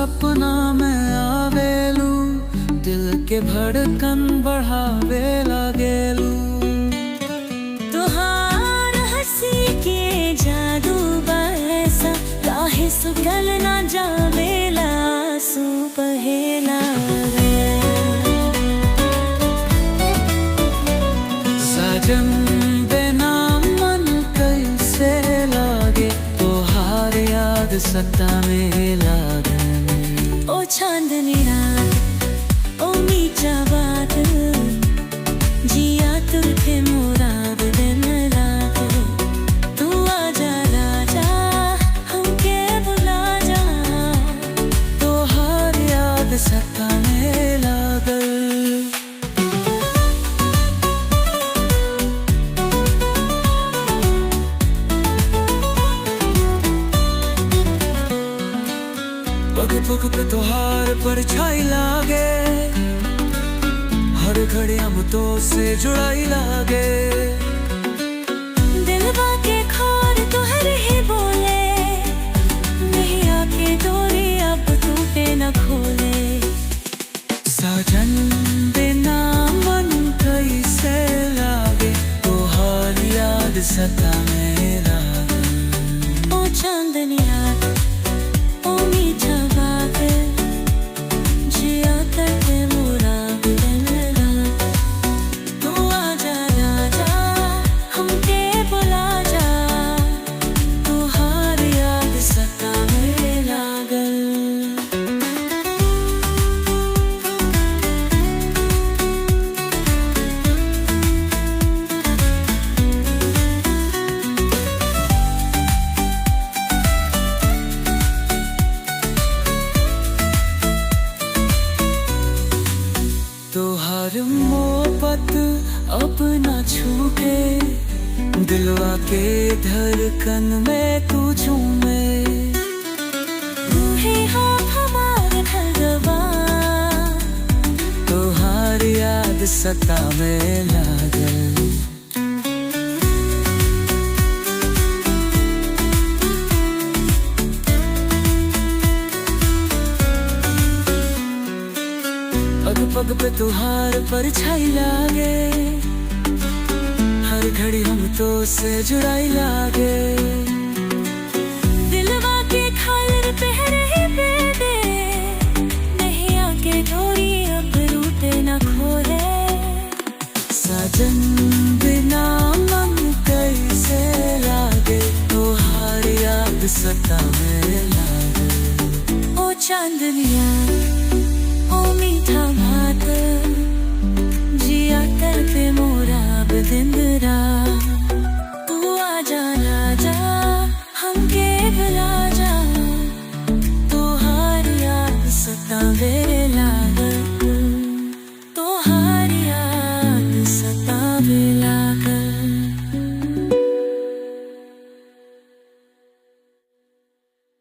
सपना में आवेलू, दिल के धड़कन बढ़ावे लागेलू। तुहार हंसी के जादू बरसा, काहे सुकल ना जावेला आंसू बहेला। साजन बिना मन कैसे लागे, तोहार याद सतावे लागे। ओ चांदनी रात, ओ मीठा बात, जिया तुझे मुराद दिन रात। तू आजा राजा, हमके भुला जा, तोहार याद सतावे लागल। पग पग पे तोहार परछाई लागे, हर घड़ी हम तो से जुड़ाई लागे। दिलवा के खार तुहरे ही बोले, नहीं आके डोरी अब टूटे न खोले। साजन बिना मन कैसे लागे, तोहार याद सतावे लागे। ओ चांदनी रात, ओ मीठा बात, जिया करते मुराद दिन रात। तू आजा राजा, हमके बुला जा, तुहार याद सतावे लागल। तोहार मोहब्बत अपना छूटे, दिलवा के धड़कन में तू झूमे। तू ही हो हमार घरवा, तोहार याद सतावे लागल। पग पग पे तुहार परछाई लागे, हर घड़ी हम तो से जुड़ाई लागे। दिलवा के खायर पहरे ही बेदे, नहीं आके डोरी अब रूटे न खोले। साजन बिना मन कैसे लागे, तोहार याद सतावे लागे। ओ चांदनिया, ओ मीठा बात, जिया करते मोरा दिन रात। तू आजा राजा, हमके भुला जा, तुहार याद सतावे